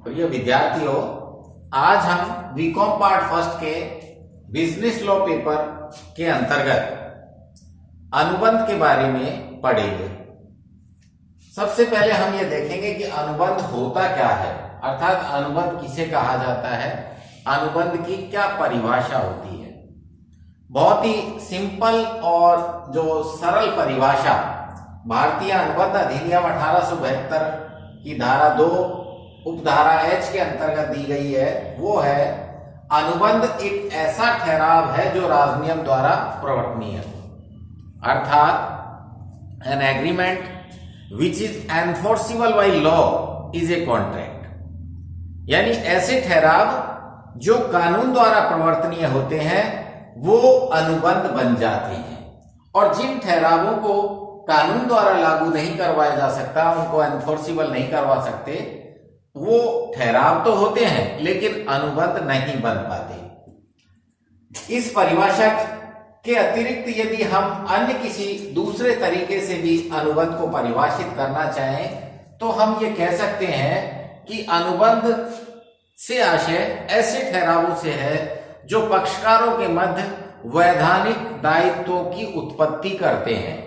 प्रिय विद्यार्थियों, आज हम बीकॉम पार्ट फर्स्ट के बिजनेस लॉ पेपर के अंतर्गत अनुबंध के बारे में पढ़ेंगे। सबसे पहले हम ये देखेंगे कि अनुबंध होता क्या है, अर्थात अनुबंध किसे कहा जाता है, अनुबंध की क्या परिभाषा होती है। बहुत ही सिंपल और जो सरल परिभाषा भारतीय अनुबंध अधिनियम 1872 की धारा 2 उपधारा H के अंतर्गत दी गई है, वो है अनुबंध एक ऐसा ठहराव है जो राजनियम द्वारा प्रवर्तनीय है, अर्थात an agreement which is enforceable by law is a contract. यानी ऐसे ठहराव जो कानून द्वारा प्रवर्तनीय होते हैं वो अनुबंध बन जाते हैं, और जिन ठहरावों को कानून द्वारा लागू नहीं करवाया जा सकता, उनको एनफोर्सिबल नहीं करवा सकते, वो ठहराव तो होते हैं लेकिन अनुबंध नहीं बन पाते। इस परिभाषा के अतिरिक्त यदि हम अन्य किसी दूसरे तरीके से भी अनुबंध को परिभाषित करना चाहें तो हम ये कह सकते हैं कि अनुबंध से आशय ऐसे ठहरावों से है जो पक्षकारों के मध्य वैधानिक दायित्वों की उत्पत्ति करते हैं,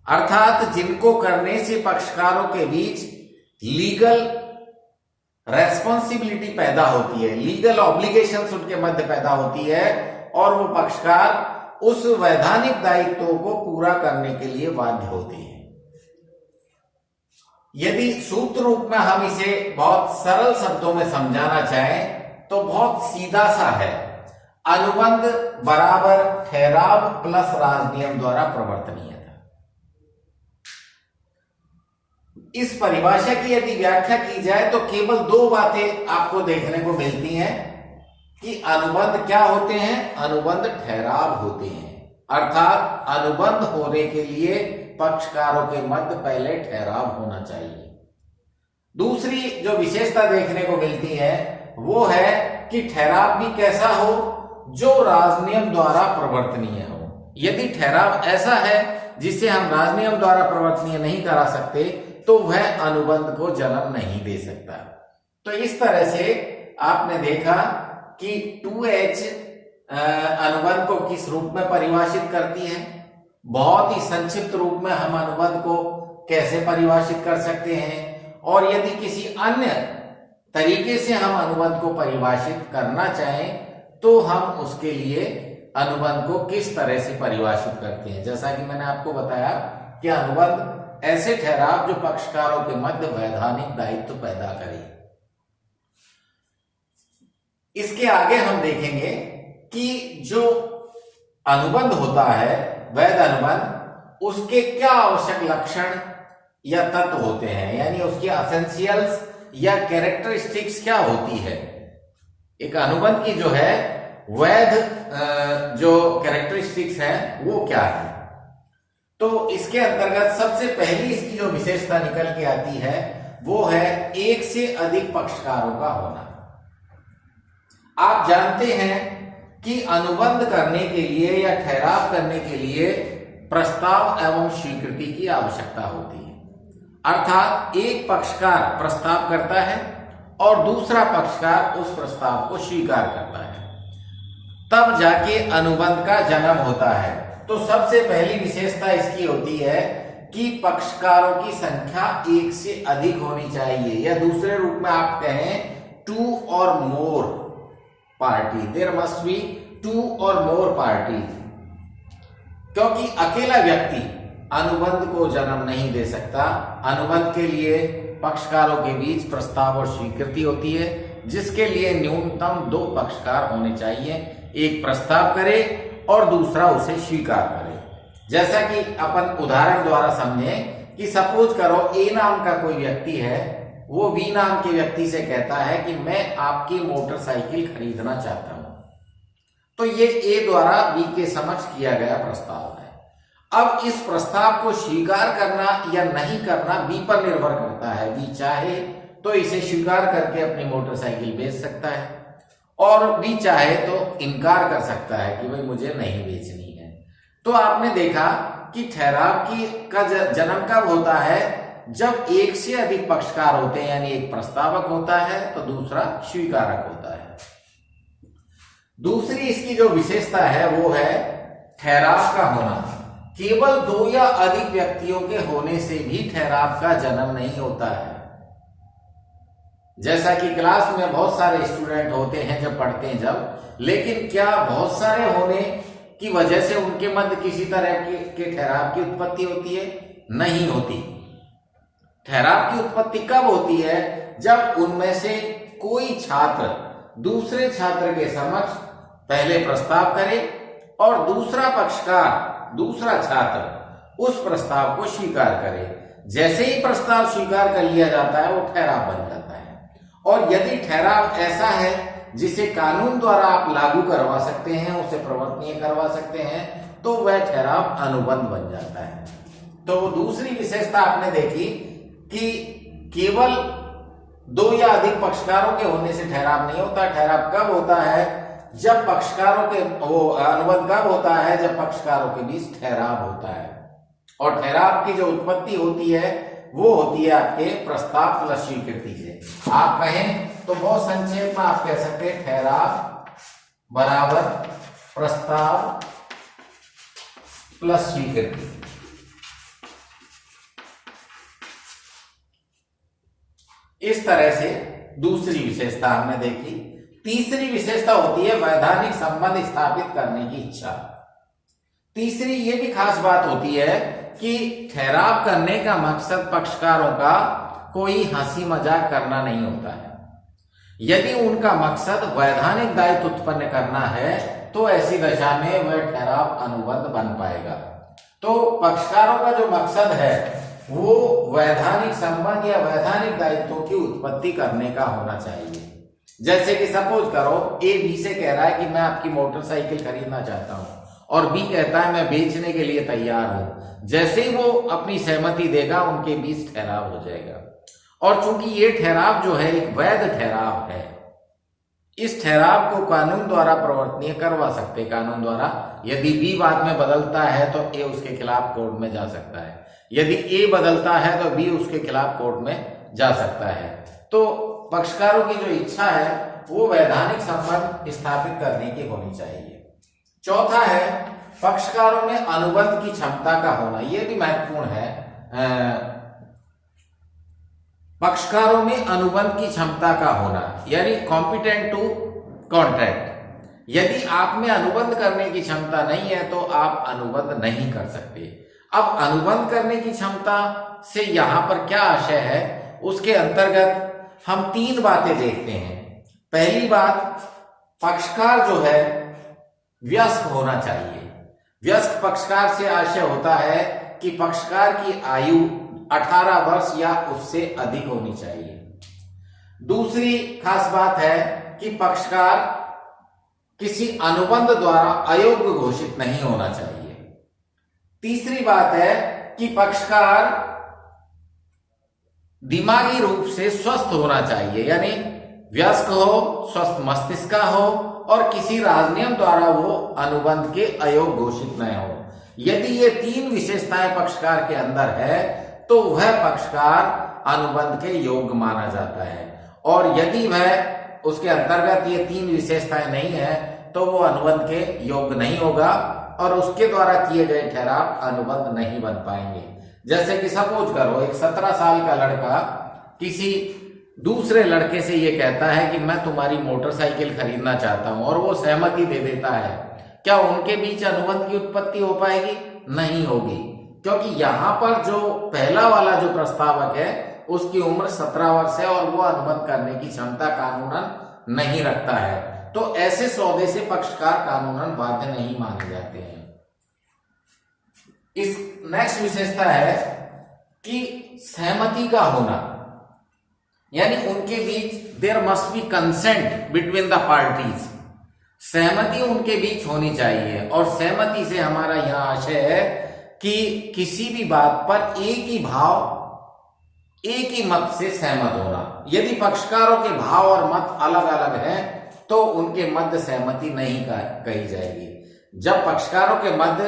अर्थात जिनको करने से पक्षकारों के बीच लीगल रेस्पॉन्सिबिलिटी पैदा होती है, लीगल ऑब्लिगेशंस उनके मध्य पैदा होती है, और वो पक्षकार उस वैधानिक दायित्वों को पूरा करने के लिए बाध्य होते हैं। यदि सूत्र रूप में हम इसे बहुत सरल शब्दों में समझाना चाहें तो बहुत सीधा सा है, अनुबंध बराबर ठहराव प्लस राजनियम द्वारा प्रवर्तनीय। इस परिभाषा की यदि व्याख्या की जाए तो केवल दो बातें आपको देखने को मिलती हैं कि अनुबंध क्या होते हैं, अनुबंध ठहराव होते हैं, अर्थात अनुबंध होने के लिए पक्षकारों के मध्य पहले ठहराव होना चाहिए। दूसरी जो विशेषता देखने को मिलती है वो है कि ठहराव भी कैसा हो, जो राजनियम द्वारा प्रवर्तनीय हो। यदि ठहराव ऐसा है जिसे हम राजनियम द्वारा प्रवर्तनीय नहीं करा सकते तो वह अनुबंध को जन्म नहीं दे सकता। तो इस तरह से आपने देखा कि 2H अनुबंध को किस रूप में परिभाषित करती है। बहुत ही संक्षिप्त रूप में हम अनुबंध को कैसे परिभाषित कर सकते हैं, और यदि किसी अन्य तरीके से हम अनुबंध को परिभाषित करना चाहें तो हम उसके लिए अनुबंध को किस तरह से परिभाषित करते हैं। जैसा कि मैंने आपको बताया कि अनुबंध ऐसे ठहराव जो पक्षकारों के मध्य वैधानिक दायित्व पैदा करे। इसके आगे हम देखेंगे कि जो अनुबंध होता है, वैध अनुबंध, उसके क्या आवश्यक लक्षण या तत्व होते हैं, यानी उसकी एसेंशियल्स या कैरेक्टरिस्टिक्स क्या होती है। एक अनुबंध की जो है वैध जो कैरेक्टरिस्टिक्स है वो क्या है। तो इसके अंतर्गत सबसे पहली इसकी जो विशेषता निकल के आती है वो है एक से अधिक पक्षकारों का होना। आप जानते हैं कि अनुबंध करने के लिए या ठहराव करने के लिए प्रस्ताव एवं स्वीकृति की आवश्यकता होती है, अर्थात एक पक्षकार प्रस्ताव करता है और दूसरा पक्षकार उस प्रस्ताव को स्वीकार करता है, तब जाके अनुबंध का जन्म होता है। तो सबसे पहली विशेषता इसकी होती है कि पक्षकारों की संख्या एक से अधिक होनी चाहिए, या दूसरे रूप में आप कहें 2 or more party, there must be 2 or more party, क्योंकि अकेला व्यक्ति अनुबंध को जन्म नहीं दे सकता। अनुबंध के लिए पक्षकारों के बीच प्रस्ताव और स्वीकृति होती है, जिसके लिए न्यूनतम 2 पक्षकार होने चाहिए, एक प्रस्ताव करे और दूसरा उसे स्वीकार करे। जैसा कि अपन उदाहरण द्वारा समझें कि सपोज करो ए नाम का कोई व्यक्ति है, वो बी नाम के व्यक्ति से कहता है कि मैं आपकी मोटरसाइकिल खरीदना चाहता हूं, तो ये ए द्वारा बी के समक्ष किया गया प्रस्ताव है। अब इस प्रस्ताव को स्वीकार करना या नहीं करना बी पर निर्भर करता है। बी चाहे तो इसे स्वीकार करके अपनी मोटरसाइकिल बेच सकता है, और बी चाहे तो इनकार कर सकता है कि भाई मुझे नहीं बेचनी है। तो आपने देखा कि ठहराव का जन्म कब होता है, जब एक से अधिक पक्षकार होते हैं, यानी एक प्रस्तावक होता है तो दूसरा स्वीकारक होता है। दूसरी इसकी जो विशेषता है वो है ठहराव का होना। केवल दो या अधिक व्यक्तियों के होने से भी ठहराव का जन्म नहीं होता है। जैसा कि क्लास में बहुत सारे स्टूडेंट होते हैं जब पढ़ते हैं जब, लेकिन क्या बहुत सारे होने की वजह से उनके मध्य किसी तरह के ठहराव की उत्पत्ति होती है? नहीं होती। ठहराव की उत्पत्ति कब होती है? जब उनमें से कोई छात्र दूसरे छात्र के समक्ष पहले प्रस्ताव करे और दूसरा पक्षकार, दूसरा छात्र उस प्रस्ताव को स्वीकार करे। जैसे ही प्रस्ताव स्वीकार कर लिया जाता है वो ठहराव बन जाता है। और यदि ठहराव ऐसा है जिसे कानून द्वारा आप लागू करवा सकते हैं, उसे प्रवर्तनीय करवा सकते हैं, तो वह ठहराव अनुबंध बन जाता है। तो दूसरी विशेषता आपने देखी कि केवल दो या अधिक पक्षकारों के होने से ठहराव नहीं होता। ठहराव कब होता है? जब पक्षकारों के अनुबंध कब होता है? जब पक्षकारों के बीच ठहराव होता है। और ठहराव की जो उत्पत्ति होती है वो होती है आपके प्रस्ताव प्लस स्वीकृति से। आप कहें तो बहुत संक्षेप में आप कह सकते हैं ठहराव बराबर प्रस्ताव प्लस स्वीकृति। इस तरह से दूसरी विशेषता हमने देखी। तीसरी विशेषता होती है वैधानिक संबंध स्थापित करने की इच्छा। तीसरी ये भी खास बात होती है कि ठहराव करने का मकसद पक्षकारों का कोई हंसी मजाक करना नहीं होता है। यदि उनका मकसद वैधानिक दायित्व उत्पन्न करना है तो ऐसी दशा में वह ठहराव अनुबंध बन पाएगा। तो पक्षकारों का जो मकसद है वो वैधानिक संबंध या वैधानिक दायित्वों की उत्पत्ति करने का होना चाहिए। जैसे कि सपोज करो ए बी से कह रहा है कि मैं आपकी मोटरसाइकिल खरीदना चाहता हूं और बी कहता है मैं बेचने के लिए तैयार हूं। जैसे ही वो अपनी सहमति देगा उनके बीच ठहराव हो जाएगा। और चूंकि ये ठहराव जो है एक वैध ठहराव है, इस ठहराव को कानून द्वारा प्रवर्तनीय करवा सकते। कानून द्वारा यदि बी बाद में बदलता है तो ए उसके खिलाफ कोर्ट में जा सकता है, यदि ए बदलता है तो बी उसके खिलाफ कोर्ट में जा सकता है। तो पक्षकारों की जो इच्छा है वो वैधानिक संबंध स्थापित करने की होनी चाहिए। चौथा है पक्षकारों में अनुबंध की क्षमता का होना। यह भी महत्वपूर्ण है। पक्षकारों में अनुबंध की क्षमता का होना यानी कॉम्पिटेंट टू कॉन्ट्रैक्ट। यदि आप में अनुबंध करने की क्षमता नहीं है तो आप अनुबंध नहीं कर सकते। अब अनुबंध करने की क्षमता से यहां पर क्या आशय है, उसके अंतर्गत हम तीन बातें देखते हैं। पहली बात, पक्षकार जो है वयस्क होना चाहिए। वयस्क पक्षकार से आशय होता है कि पक्षकार की आयु 18 वर्ष या उससे अधिक होनी चाहिए। दूसरी खास बात है कि पक्षकार किसी अनुबंध द्वारा अयोग्य घोषित नहीं होना चाहिए। तीसरी बात है कि पक्षकार दिमागी रूप से स्वस्थ होना चाहिए, यानी वयस्क हो, स्वस्थ मस्तिष्क का हो और किसी राजनियम द्वारा वो अनुबंध के अयोग्य घोषित न हो। यदि ये तीन विशेषताएं पक्षकार के अंदर है तो वह पक्षकार अनुबंध के योग्य माना जाता है। और यदि वह उसके अंतर्गत ये तीन विशेषताएं नहीं है तो वो अनुबंध के योग्य नहीं होगा और उसके द्वारा किए गए ठहराव अनुबंध नहीं बन पाएंगे। जैसे कि सपोज करो एक 17 साल का लड़का किसी दूसरे लड़के से ये कहता है कि मैं तुम्हारी मोटरसाइकिल खरीदना चाहता हूं और वो सहमति दे देता है। क्या उनके बीच अनुबंध की उत्पत्ति हो पाएगी? नहीं होगी, क्योंकि यहां पर जो पहला वाला जो प्रस्तावक है उसकी उम्र 17 वर्ष है और वो अनुबंध करने की क्षमता कानूनन नहीं रखता है। तो ऐसे सौदे से पक्षकार कानूनन बाध्य नहीं माने जाते हैं। इस नेक्स्ट विशेषता है कि सहमति का होना, यानी उनके बीच there must be consent between the parties. सहमति उनके बीच होनी चाहिए और सहमति से हमारा यह आशय है कि किसी भी बात पर एक ही भाव, एक ही मत से सहमत होना। यदि पक्षकारों के भाव और मत अलग अलग हैं तो उनके मध्य सहमति नहीं कही जाएगी। जब पक्षकारों के मध्य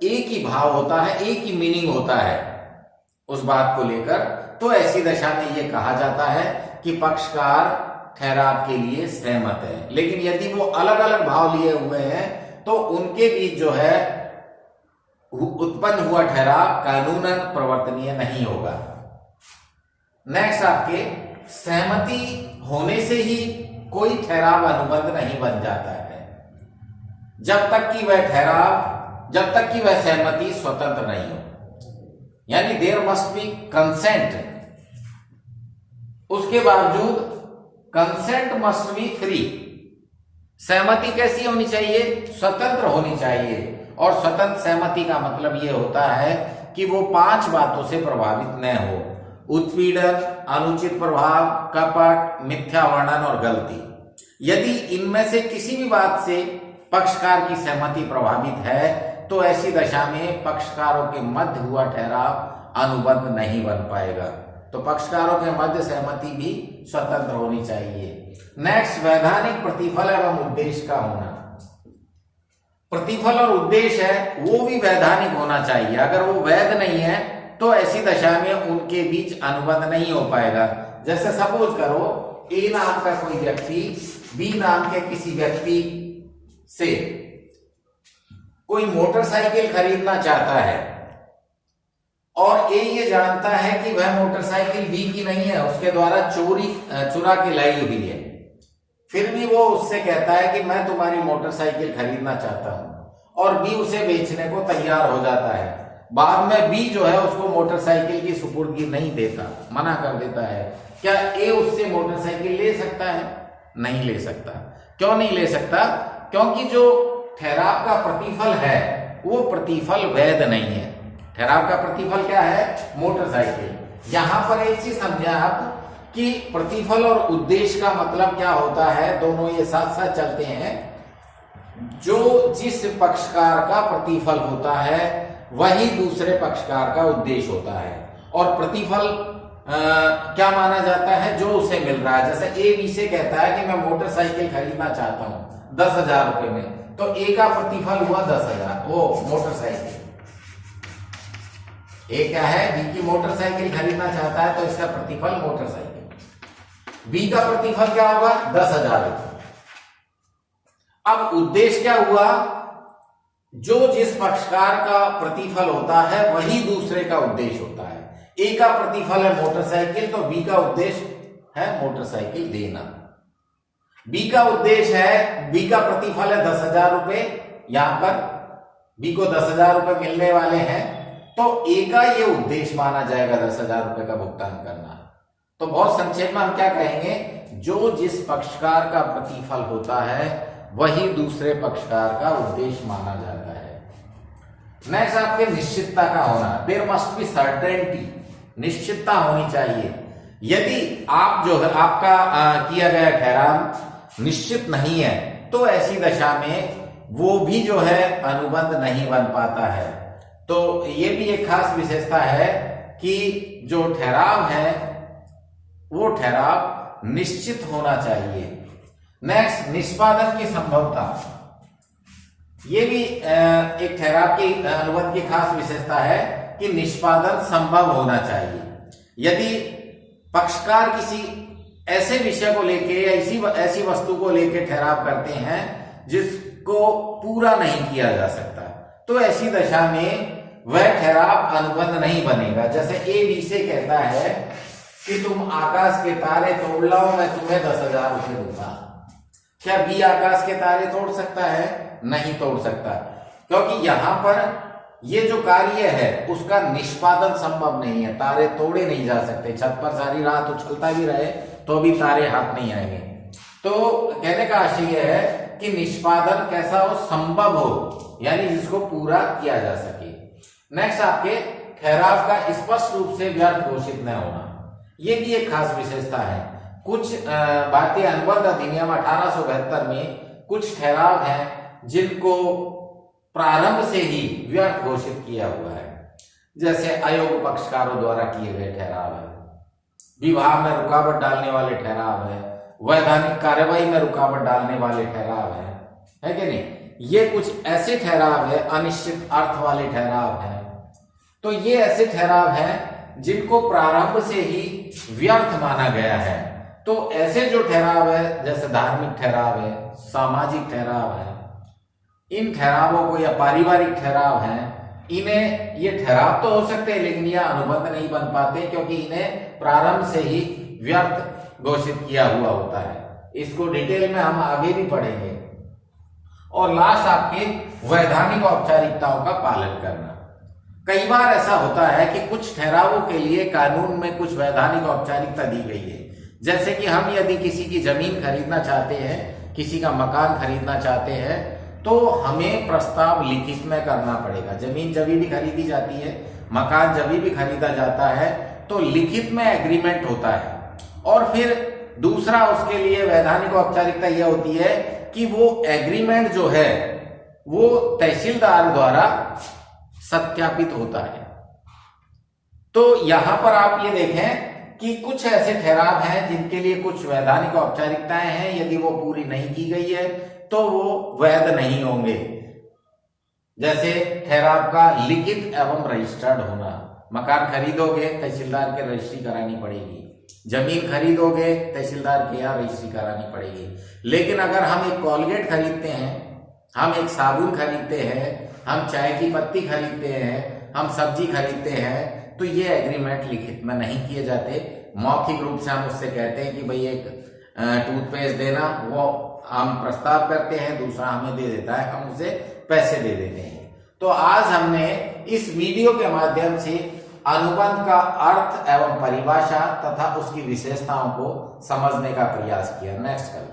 एक ही भाव होता है, एक ही मीनिंग होता है उस बात को लेकर, तो ऐसी दशा में ये कहा जाता है कि पक्षकार ठहराव के लिए सहमत है। लेकिन यदि वो अलग अलग भाव लिए हुए हैं तो उनके बीच जो है उत्पन्न हुआ ठहराव कानूनन प्रवर्तनीय नहीं होगा। नेक्स्ट आपके सहमति होने से ही कोई ठहराव अनुबंध नहीं बन जाता है जब तक कि वह सहमति स्वतंत्र नहीं हो, यानी देयर मस्ट बी कंसेंट, उसके बावजूद कंसेंट मस्ट बी फ्री। सहमति कैसी होनी चाहिए? स्वतंत्र होनी चाहिए। और स्वतंत्र सहमति का मतलब यह होता है कि वो 5 बातों से प्रभावित न हो: उत्पीड़न, अनुचित प्रभाव, कपट, मिथ्या वर्णन और गलती। यदि इनमें से किसी भी बात से पक्षकार की सहमति प्रभावित है तो ऐसी दशा में पक्षकारों के मध्य हुआ ठहराव अनुबंध नहीं बन पाएगा। तो पक्षकारों के मध्य सहमति भी स्वतंत्र होनी चाहिए। नेक्स्ट, वैधानिक प्रतिफल एवं उद्देश्य का होना। प्रतिफल और उद्देश्य है वो भी वैधानिक होना चाहिए। अगर वो वैध नहीं है तो ऐसी दशा में उनके बीच अनुबंध नहीं हो पाएगा। जैसे सपोज करो ए नाम का कोई व्यक्ति बी नाम के किसी व्यक्ति से कोई मोटरसाइकिल खरीदना चाहता है और ए ये जानता है कि वह मोटरसाइकिल बी की नहीं है, उसके द्वारा चुरा के लाई हुई है। फिर भी वो उससे कहता है कि मैं तुम्हारी मोटरसाइकिल खरीदना चाहता हूं और बी उसे बेचने को तैयार हो जाता है। बाद में बी जो है उसको मोटरसाइकिल की सुपुर्दगी नहीं देता, मना कर देता है। क्या ए उससे मोटरसाइकिल ले सकता है? नहीं ले सकता। क्यों नहीं ले सकता? क्योंकि जो ठहराव का प्रतिफल है वो प्रतिफल वैध नहीं है। ठहराव का प्रतिफल क्या है? मोटरसाइकिल। यहां पर एक चीज समझे आप कि प्रतिफल और उद्देश्य का मतलब क्या होता है, दोनों ये साथ साथ चलते हैं। जो जिस पक्षकार का प्रतिफल होता है वही दूसरे पक्षकार का उद्देश्य होता है। और प्रतिफल क्या माना जाता है? जो उसे मिल रहा है। जैसे ए बी से कहता है कि मैं मोटरसाइकिल खरीदना चाहता हूं 10,000 रुपए में, तो ए का प्रतिफल हुआ 10,000, वो मोटरसाइकिल। ए क्या है? बी की मोटरसाइकिल खरीदना चाहता है तो इसका प्रतिफल मोटरसाइकिल। बी का प्रतिफल क्या होगा? 10,000 रुपए। अब उद्देश्य क्या हुआ? जो जिस पक्षकार का प्रतिफल होता है वही दूसरे का उद्देश्य होता है। ए का प्रतिफल है मोटरसाइकिल तो बी का उद्देश्य है मोटरसाइकिल देना। बी का उद्देश्य है, बी का प्रतिफल है 10,000 रुपए, यहां पर बी को 10,000 रुपए मिलने वाले हैं तो ए का ये उद्देश्य माना जाएगा 10,000 रुपए का भुगतान करना। तो बहुत संक्षेप में हम क्या कहेंगे? जो जिस पक्षकार का प्रतिफल होता है वही दूसरे पक्षकार का उद्देश्य माना जाता है। नेक्स्ट आपके निश्चितता का होना। देयर मस्ट बी सर्टेनिटी, निश्चितता होनी चाहिए। यदि आप जो है आपका किया गया ठहराव निश्चित नहीं है तो ऐसी दशा में वो भी जो है अनुबंध नहीं बन पाता है। तो ये भी एक खास विशेषता है कि जो ठहराव है वो ठहराव निश्चित होना चाहिए। नेक्स्ट, निष्पादन की संभवता। ये भी एक ठहराव की अनुबंध की खास विशेषता है कि निष्पादन संभव होना चाहिए। यदि पक्षकार किसी ऐसे विषय को लेके या ऐसी वस्तु को लेके ठहराव करते हैं जिसको पूरा नहीं किया जा सकता तो ऐसी दशा में वह ठहराव अनुबंध नहीं बनेगा। जैसे ए बी से कहता है कि तुम आकाश के तारे तोड़ लाओ, मैं तुम्हें 10,000 रुपए दूंगा। क्या बी आकाश के तारे तोड़ सकता है? नहीं तोड़ सकता, क्योंकि यहां पर ये जो कार्य है उसका निष्पादन संभव नहीं है। तारे तोड़े नहीं जा सकते। छत पर सारी रात उछलता भी रहे तो भी तारे हाथ नहीं आएंगे। तो कहने का आशय यह है कि निष्पादन कैसा हो? संभव हो, यानी जिसको पूरा किया जा सके। नेक्स्ट आपके ठहराव का स्पष्ट रूप से व्यर्थ घोषित न होना। यह भी एक खास विशेषता है। कुछ भारतीय अनुबंध अधिनियम 1872 में कुछ ठहराव हैं जिनको प्रारंभ से ही व्यर्थ घोषित किया हुआ है। जैसे अयोग्य पक्षकारों द्वारा किए गए ठहराव है, विवाह में रुकावट डालने वाले ठहराव है, वैधानिक कार्यवाही में रुकावट डालने वाले ठहराव है कि नहीं? ये कुछ ऐसे ठहराव है, अनिश्चित अर्थ वाले ठहराव है। तो ये ऐसे ठहराव हैं जिनको प्रारंभ से ही व्यर्थ माना गया है। तो ऐसे जो ठहराव है, जैसे धार्मिक ठहराव है, सामाजिक ठहराव है, इन ठहरावों को, या पारिवारिक ठहराव हैं, इन्हें, ये ठहराव तो हो सकते हैं लेकिन यह अनुबंध नहीं बन पाते, क्योंकि इन्हें प्रारंभ से ही व्यर्थ घोषित किया हुआ होता है। इसको डिटेल में हम आगे भी पढ़ेंगे। और लास्ट आपके वैधानिक औपचारिकताओं का पालन करना। कई बार ऐसा होता है कि कुछ ठहरावों के लिए कानून में कुछ वैधानिक औपचारिकता दी गई है। जैसे कि हम यदि किसी की जमीन खरीदना चाहते हैं, किसी का मकान खरीदना चाहते हैं, तो हमें प्रस्ताव लिखित में करना पड़ेगा। जमीन जब भी खरीदी जाती है, मकान जब भी खरीदा जाता है, तो लिखित में एग्रीमेंट होता है। और फिर दूसरा उसके लिए वैधानिक औपचारिकता यह होती है कि वो एग्रीमेंट जो है वो तहसीलदार द्वारा सत्यापित होता है। तो यहां पर आप ये देखें कि कुछ ऐसे ठहराव हैं जिनके लिए कुछ वैधानिक औपचारिकताएं हैं, यदि वो पूरी नहीं की गई है तो वो वैध नहीं होंगे। जैसे ठहराव का लिखित एवं रजिस्टर्ड होना। मकान खरीदोगे, तहसीलदार के रजिस्ट्री करानी पड़ेगी। जमीन खरीदोगे, तहसीलदार के यहाँ रजिस्ट्री करानी पड़ेगी। लेकिन अगर हम एक कोलगेट खरीदते हैं, हम एक साबुन खरीदते हैं, हम चाय की पत्ती खरीदते हैं, हम सब्जी खरीदते हैं, तो ये एग्रीमेंट लिखित में नहीं किए जाते। मौखिक रूप से हम उससे कहते हैं कि भाई एक टूथपेस्ट देना, वो हम प्रस्ताव करते हैं, दूसरा हमें दे देता है, हम उसे पैसे दे देते हैं। तो आज हमने इस वीडियो के माध्यम से अनुबंध का अर्थ एवं परिभाषा तथा उसकी विशेषताओं को समझने का प्रयास किया। नेक्स्ट कल